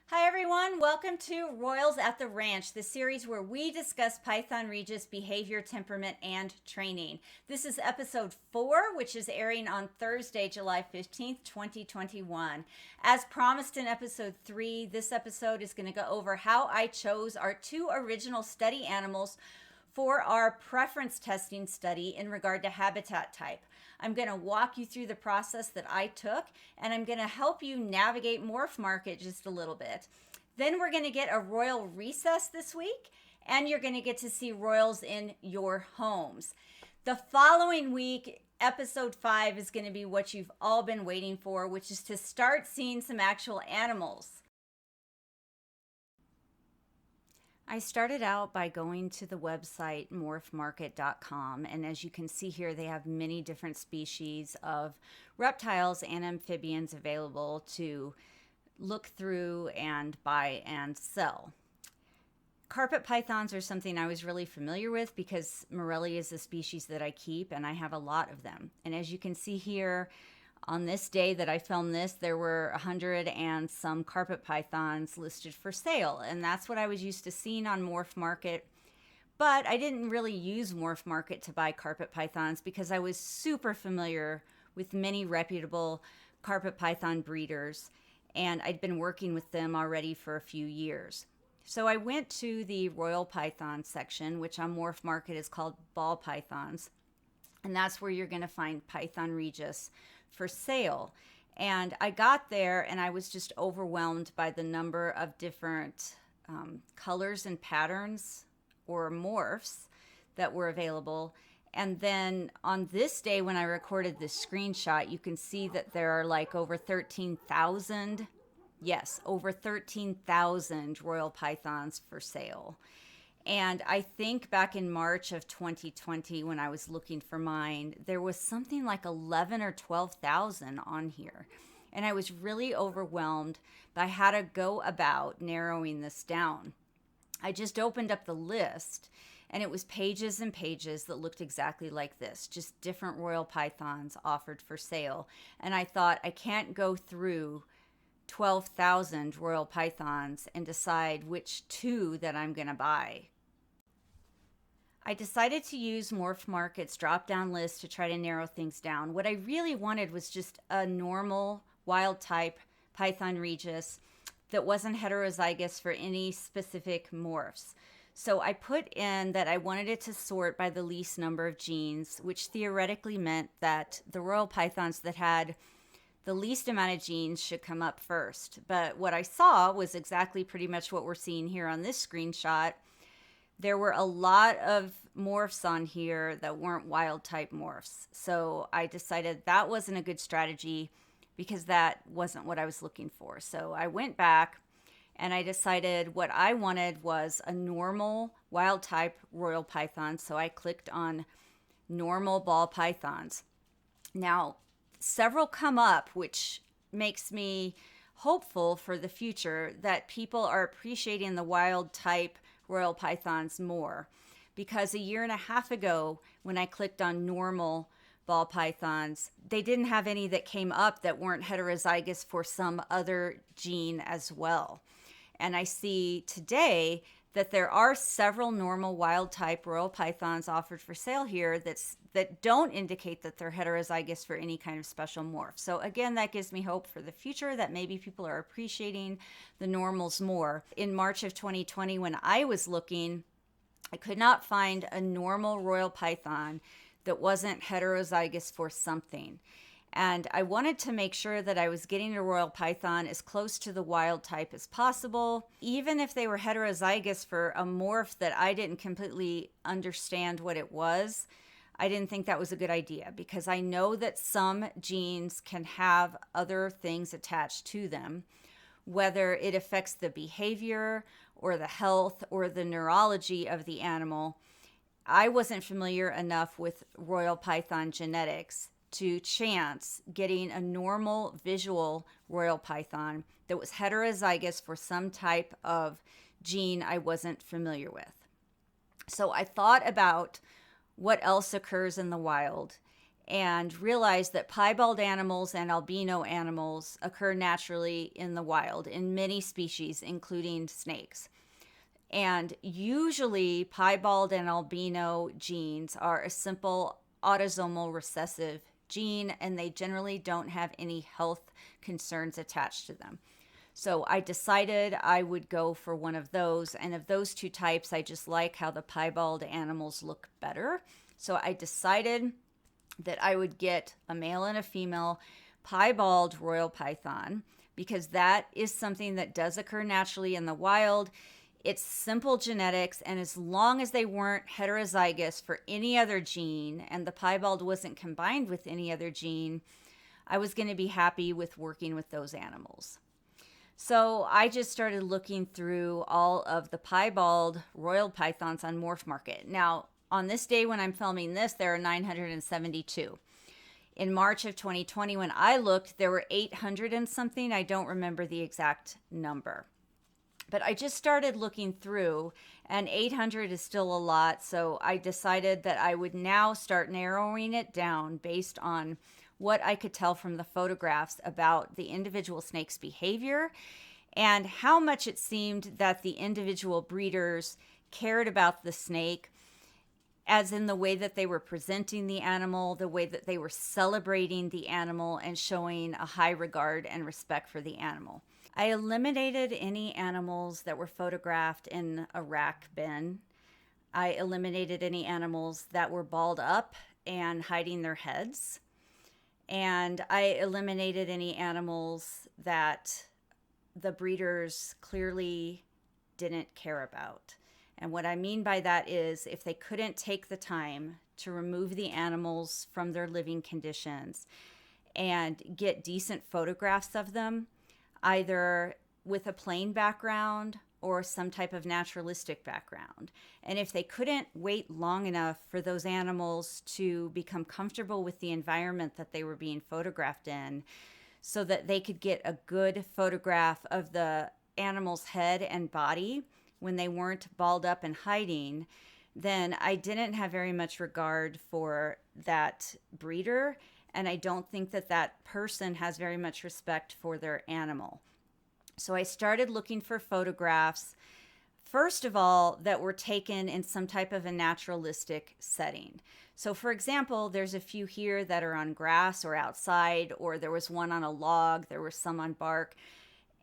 Hi everyone, welcome to Royals at the Ranch, the series where we discuss Python Regis behavior, temperament, and training. This is episode 4, which is airing on Thursday, July 15th, 2021. As promised in episode 3, this episode is going to go over how I chose our 2 original study animals for our preference testing study in regard to habitat type. I'm going to walk you through the process that I took, and I'm going to help you navigate Morph Market just a little bit. Then we're going to get a royal recess this week, and you're going to get to see royals in your homes. The following week, episode 5 is going to be what you've all been waiting for, which is to start seeing some actual animals. I started out by going to the website morphmarket.com, and as you can see here, they have many different species of reptiles and amphibians available to look through and buy and sell. Carpet pythons are something I was really familiar with because Morelli is a species that I keep, and I have a lot of them. And as you can see here, on this day that I filmed this, there were 100 and some carpet pythons listed for sale, and that's what I was used to seeing on Morph Market. But I didn't really use Morph Market to buy carpet pythons because I was super familiar with many reputable carpet python breeders, and I'd been working with them already for a few years. So I went to the Royal Python section, which on Morph Market is called ball pythons, and that's where you're going to find Python Regis for sale. And I got there and I was just overwhelmed by the number of different colors and patterns or morphs that were available. And then on this day when I recorded this screenshot, you can see that there are like over 13,000, yes, over 13,000 royal pythons for sale. And I think back in March of 2020, when I was looking for mine, there was something like 11 or 12,000 on here. And I was really overwhelmed by how to go about narrowing this down. I just opened up the list, and it was pages and pages that looked exactly like this, just different royal pythons offered for sale. And I thought, I can't go through 12,000 royal pythons and decide which 2 that I'm going to buy. I decided to use Morph Market's drop-down list to try to narrow things down. What I really wanted was just a normal wild type Python Regis that wasn't heterozygous for any specific morphs. So I put in that I wanted it to sort by the least number of genes, which theoretically meant that the royal pythons that had the least amount of genes should come up first. But what I saw was exactly pretty much what we're seeing here on this screenshot. There were a lot of morphs on here that weren't wild type morphs. So I decided that wasn't a good strategy because that wasn't what I was looking for. So I went back and I decided what I wanted was a normal wild type royal python. So I clicked on normal ball pythons. Now, several come up, which makes me hopeful for the future that people are appreciating the wild type royal pythons more, because a year and a half ago when I clicked on normal ball pythons, they didn't have any that came up that weren't heterozygous for some other gene as well. And I see today that there are several normal wild type royal pythons offered for sale here that don't indicate that they're heterozygous for any kind of special morph. So again, that gives me hope for the future that maybe people are appreciating the normals more. In March of 2020, when I was looking, I could not find a normal royal python that wasn't heterozygous for something. And I wanted to make sure that I was getting a royal python as close to the wild type as possible, even if they were heterozygous for a morph that I didn't completely understand what it was. I didn't think that was a good idea because I know that some genes can have other things attached to them, whether it affects the behavior or the health or the neurology of the animal. I wasn't familiar enough with royal python genetics to chance getting a normal visual royal python that was heterozygous for some type of gene I wasn't familiar with. So I thought about what else occurs in the wild, and realized that piebald animals and albino animals occur naturally in the wild in many species, including snakes. And usually, piebald and albino genes are a simple autosomal recessive gene, and they generally don't have any health concerns attached to them. So I decided I would go for one of those. And of those two types, I just like how the piebald animals look better. So I decided that I would get a male and a female piebald royal python, because that is something that does occur naturally in the wild. It's simple genetics, and as long as they weren't heterozygous for any other gene and the piebald wasn't combined with any other gene, I was going to be happy with working with those animals. So I just started looking through all of the piebald royal pythons on Morph Market. Now, on this day when I'm filming this, there are 972. In March of 2020, when I looked, there were 800 and something. I don't remember the exact number. But I just started looking through, and 800 is still a lot. So I decided that I would now start narrowing it down based on what I could tell from the photographs about the individual snake's behavior and how much it seemed that the individual breeders cared about the snake, as in the way that they were presenting the animal, the way that they were celebrating the animal, and showing a high regard and respect for the animal. I eliminated any animals that were photographed in a rack bin. I eliminated any animals that were balled up and hiding their heads. And I eliminated any animals that the breeders clearly didn't care about. And what I mean by that is, if they couldn't take the time to remove the animals from their living conditions and get decent photographs of them, either with a plain background or some type of naturalistic background. And if they couldn't wait long enough for those animals to become comfortable with the environment that they were being photographed in, so that they could get a good photograph of the animal's head and body when they weren't balled up and hiding, then I didn't have very much regard for that breeder. And I don't think that that person has very much respect for their animal. So I started looking for photographs, first of all, that were taken in some type of a naturalistic setting. So for example, there's a few here that are on grass or outside, or there was one on a log, there were some on bark.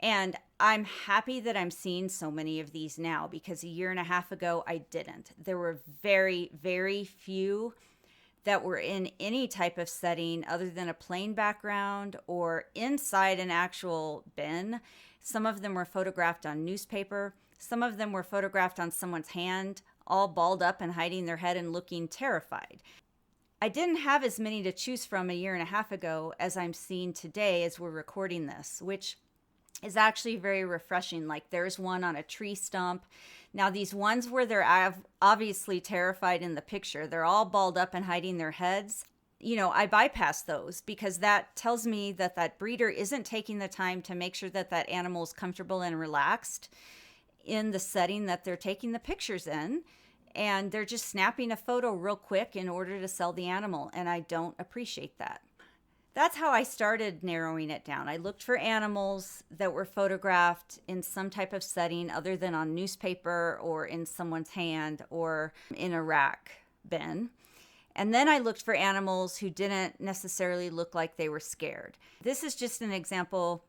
And I'm happy that I'm seeing so many of these now, because a year and a half ago, I didn't. There were very, very few that were in any type of setting other than a plain background or inside an actual bin. Some of them were photographed on newspaper. Some of them were photographed on someone's hand, all balled up and hiding their head and looking terrified. I didn't have as many to choose from a year and a half ago as I'm seeing today as we're recording this, which is actually very refreshing. Like, there's one on a tree stump. Now, these ones where they're obviously terrified in the picture, they're all balled up and hiding their heads. You know, I bypass those because that tells me that that breeder isn't taking the time to make sure that that animal is comfortable and relaxed in the setting that they're taking the pictures in. And they're just snapping a photo real quick in order to sell the animal. And I don't appreciate that. That's how I started narrowing it down. I looked for animals that were photographed in some type of setting other than on newspaper or in someone's hand or in a rack bin. And then I looked for animals who didn't necessarily look like they were scared. This is just an example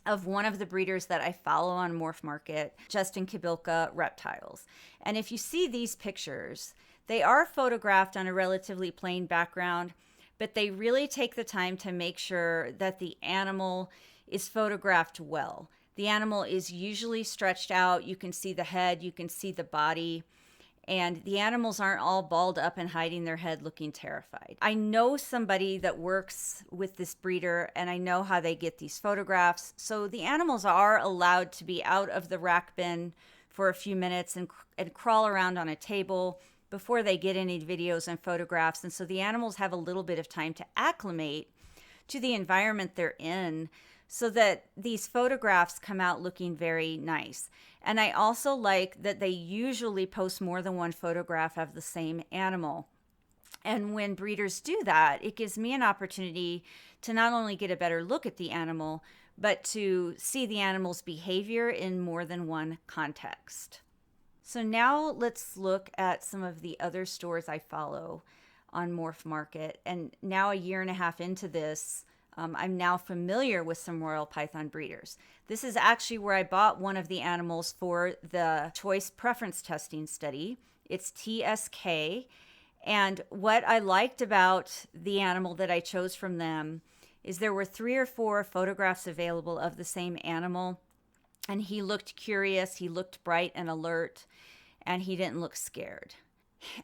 of one of the breeders that I follow on Morph Market, Justin Kibilka reptiles. And if you see these pictures, they are photographed on a relatively plain background, but they really take the time to make sure that the animal is photographed well. The animal is usually stretched out. You can see the head, you can see the body, and the animals aren't all balled up and hiding their head looking terrified. I know somebody that works with this breeder, and I know how they get these photographs. So the animals are allowed to be out of the rack bin for a few minutes and crawl around on a table before they get any videos and photographs. And so the animals have a little bit of time to acclimate to the environment they're in so that these photographs come out looking very nice. And I also like that they usually post more than one photograph of the same animal. And when breeders do that, it gives me an opportunity to not only get a better look at the animal, but to see the animal's behavior in more than one context. So now let's look at some of the other stores I follow on Morph Market. And now, a year and a half into this, I'm now familiar with some Royal Python breeders. This is actually where I bought one of the animals for the choice preference testing study. It's TSK. And what I liked about the animal that I chose from them is there were 3 or 4 photographs available of the same animal. And he looked curious, he looked bright and alert, and he didn't look scared.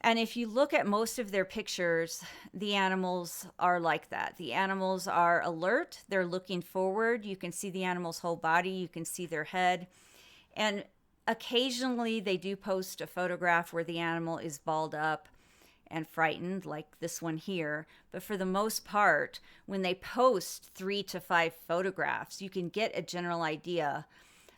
And if you look at most of their pictures, the animals are like that. The animals are alert, they're looking forward. You can see the animal's whole body, you can see their head. And occasionally they do post a photograph where the animal is balled up and frightened, like this one here. But for the most part, when they post 3 to 5 photographs, you can get a general idea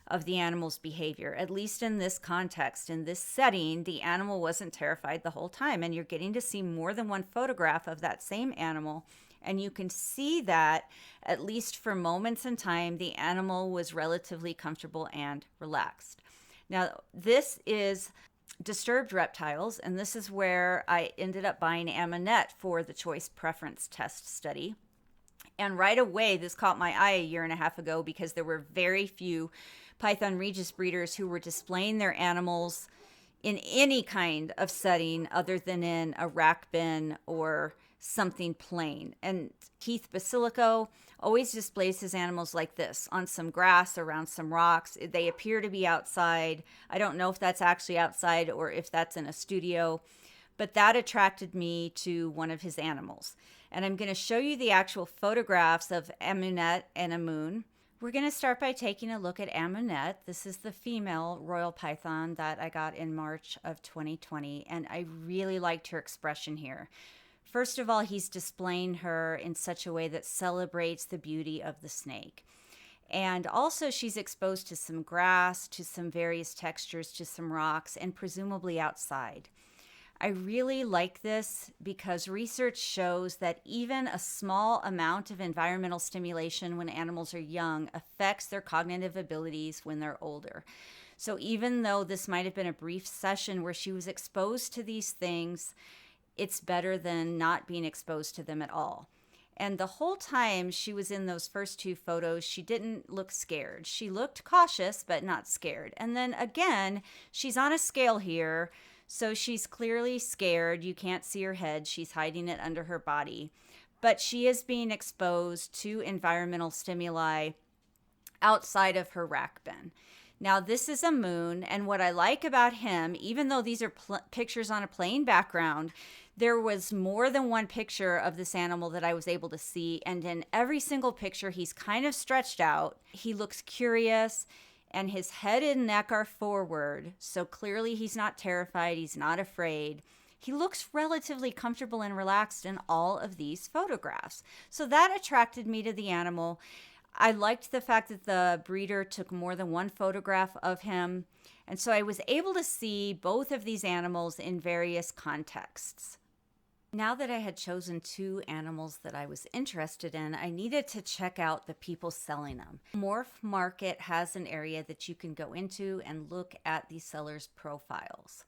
of the animal's behavior. At least in this context, in this setting, the animal wasn't terrified the whole time. And you're getting to see more than one photograph of that same animal. And you can see that, at least for moments in time, the animal was relatively comfortable and relaxed. Now, this is disturbed reptiles, and this is where I ended up buying Amunet for the choice preference test study. And right away, this caught my eye a year and a half ago because there were very few Python regius breeders who were displaying their animals in any kind of setting other than in a rack bin or something plain. And Keith Basilico always displays his animals like this, on some grass, around some rocks. They appear to be outside. I don't know if that's actually outside or if that's in a studio, but that attracted me to one of his animals. And I'm going to show you the actual photographs of Amunet and Amun. We're going to start by taking a look at Amunet. This is the female Royal Python that I got in March of 2020, and I really liked her expression here. First of all, he's displaying her in such a way that celebrates the beauty of the snake. And also she's exposed to some grass, to some various textures, to some rocks, and presumably outside. I really like this because research shows that even a small amount of environmental stimulation when animals are young affects their cognitive abilities when they're older. So even though this might have been a brief session where she was exposed to these things, it's better than not being exposed to them at all. And the whole time she was in those first 2 photos, she didn't look scared. She looked cautious, but not scared. And then again, she's on a scale here. So she's clearly scared. You can't see her head. She's hiding it under her body. But she is being exposed to environmental stimuli outside of her rack bin. Now, this is Amun, and what I like about him, even though these are pictures on a plain background, there was more than one picture of this animal that I was able to see, and in every single picture, he's kind of stretched out. He looks curious, and his head and neck are forward, so clearly he's not terrified, he's not afraid. He looks relatively comfortable and relaxed in all of these photographs. So that attracted me to the animal. I liked the fact that the breeder took more than one photograph of him, and so I was able to see both of these animals in various contexts. Now that I had chosen 2 animals that I was interested in, I needed to check out the people selling them. Morph Market has an area that you can go into and look at the sellers' profiles.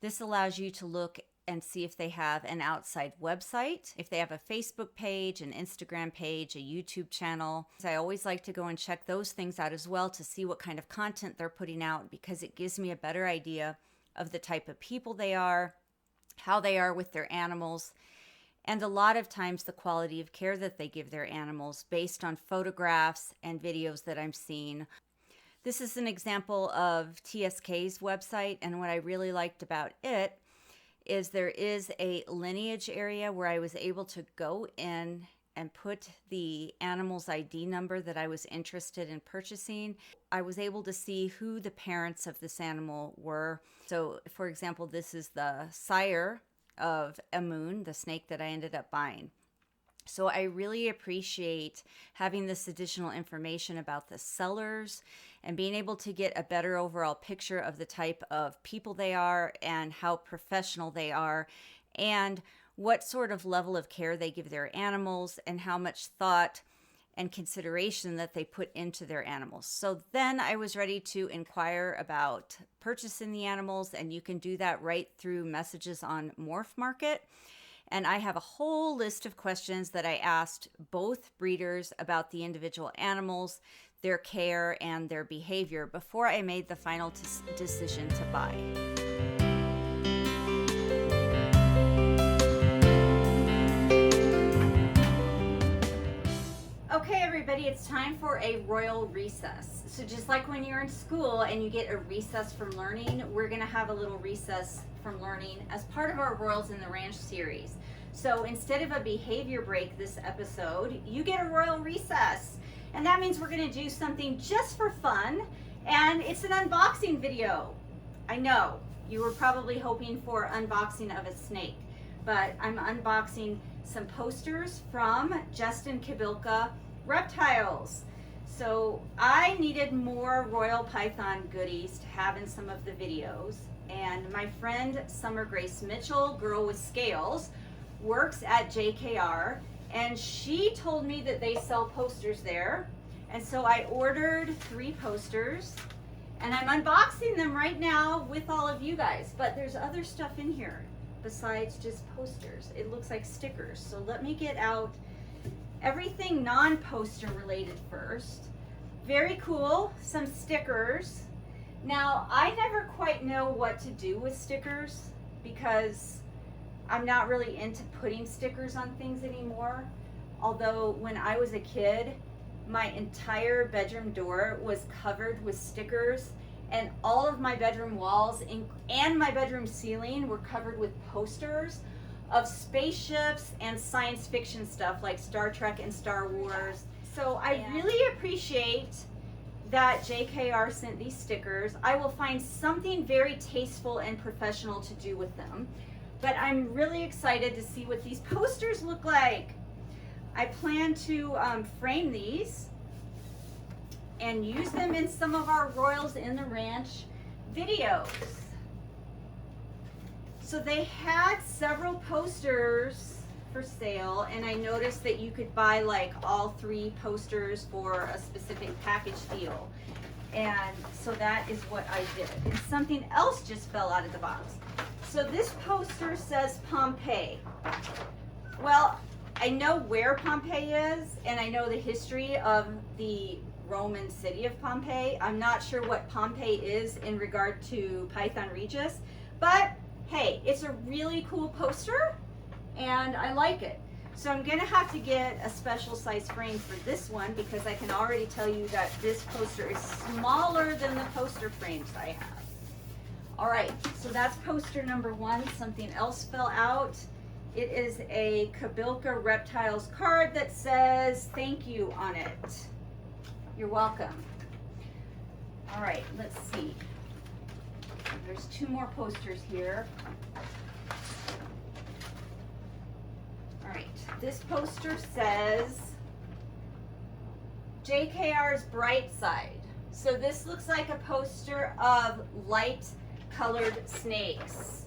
This allows you to look and see if they have an outside website, if they have a Facebook page, an Instagram page, a YouTube channel. I always like to go and check those things out as well to see what kind of content they're putting out, because it gives me a better idea of the type of people they are, how they are with their animals, and a lot of times the quality of care that they give their animals based on photographs and videos that I'm seeing. This is an example of TSK's website, and what I really liked about it is there is a lineage area where I was able to go in and put the animal's ID number that I was interested in purchasing. I was able to see who the parents of this animal were. So, for example, this is the sire of Amun, the snake that I ended up buying. So I really appreciate having this additional information about the sellers and being able to get a better overall picture of the type of people they are and how professional they are, and what sort of level of care they give their animals, and how much thought and consideration that they put into their animals. So then I was ready to inquire about purchasing the animals, and you can do that right through messages on Morph Market. And I have a whole list of questions that I asked both breeders about the individual animals, their care, and their behavior before I made the final decision to buy. Okay, everybody, it's time for a royal recess. So just like when you're in school and you get a recess from learning, we're going to have a little recess from learning as part of our Royals in the Ranch series. So instead of a behavior break this episode, you get a royal recess. And that means we're going to do something just for fun, and it's an unboxing video. I know, you were probably hoping for unboxing of a snake, but I'm unboxing some posters from Justin Kibilka Reptiles. So I needed more royal python goodies to have in some of the videos, and my friend Summer Grace Mitchell, Girl with Scales, works at JKR, and she told me that they sell posters there, and so I ordered 3 posters, and I'm unboxing them right now with all of you guys. But there's other stuff in here besides just posters. It looks like stickers. So let me get out everything non-poster related first. Very cool, some stickers. Now, I never quite know what to do with stickers because I'm not really into putting stickers on things anymore. Although when I was a kid, my entire bedroom door was covered with stickers, and all of my bedroom walls and my bedroom ceiling were covered with posters of spaceships and science fiction stuff like Star Trek and Star Wars. So I really appreciate that JKR sent these stickers. I will find something very tasteful and professional to do with them, but I'm really excited to see what these posters look like. I plan to frame these and use them in some of our Royals in the Ranch videos. So they had several posters for sale, and I noticed that you could buy like all 3 posters for a specific package deal. And so that is what I did. And something else just fell out of the box. So this poster says Pompeii. Well, I know where Pompeii is, and I know the history of the Roman city of Pompeii. I'm not sure what Pompeii is in regard to Python regius, but hey, it's a really cool poster, and I like it. So I'm gonna have to get a special size frame for this one because I can already tell you that this poster is smaller than the poster frames I have. All right, so that's poster number 1. Something else fell out. It is a Kibilka Reptiles card that says thank you on it. You're welcome. All right, let's see. There's 2 more posters here. All right, this poster says JKR's Bright Side. So this looks like a poster of light colored snakes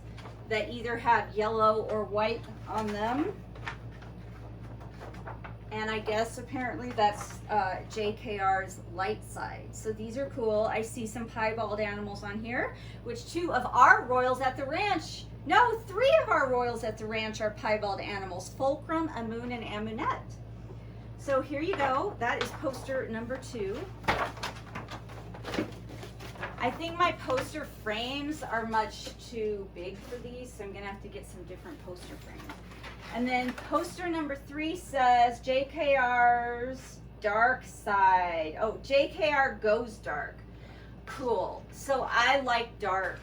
that either have yellow or white on them. And I guess apparently that's JKR's light side. So these are cool. I see some piebald animals on here, which 2 of our Royals at the ranch, no, 3 of our Royals at the ranch are piebald animals, Fulcrum, Amun, and Amunet. So here you go. That is poster number 2. I think my poster frames are much too big for these, so I'm gonna have to get some different poster frames. And then poster number 3 says JKR's Dark Side. Oh, JKR goes dark. Cool. So I like dark.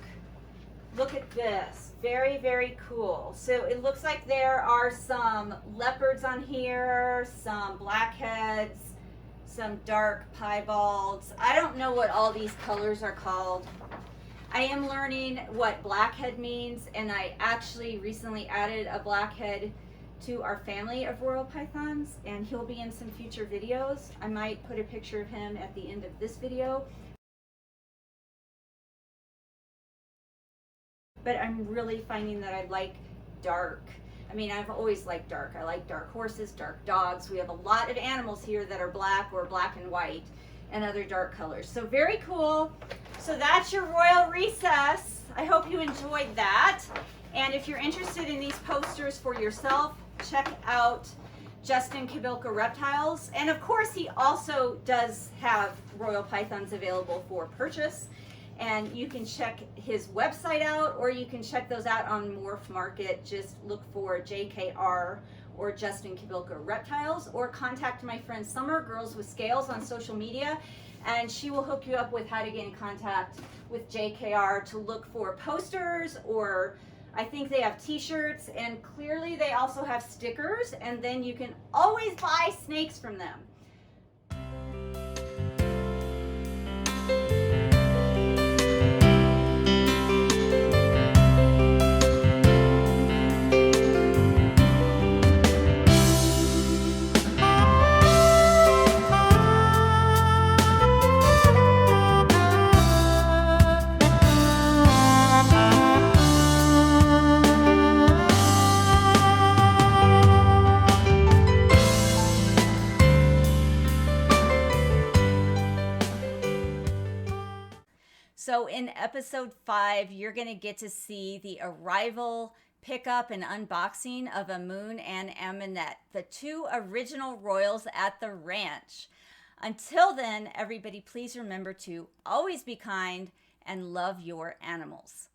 Look at this. Very, very cool. So it looks like there are some leopards on here, some blackheads, some dark piebalds. I don't know what all these colors are called. I am learning what blackhead means, and I actually recently added a blackhead to our family of royal pythons, and he'll be in some future videos. I might put a picture of him at the end of this video. But I'm really finding that I like dark. I mean, I've always liked dark. I like dark horses, dark dogs. We have a lot of animals here that are black or black and white and other dark colors. So very cool. So that's your royal recess. I hope you enjoyed that. And if you're interested in these posters for yourself, check out Justin Kibilka Reptiles. And of course, he also does have royal pythons available for purchase. And you can check his website out, or you can check those out on Morph Market. Just look for JKR or Justin Kibilka Reptiles, or contact my friend Summer, Girls with Scales, on social media, and she will hook you up with how to get in contact with JKR to look for posters, or I think they have t-shirts, and clearly they also have stickers, and then you can always buy snakes from them. So in episode 5, you're going to get to see the arrival, pickup, and unboxing of Amun and Amunet, the 2 original royals at the ranch. Until then, everybody, please remember to always be kind and love your animals.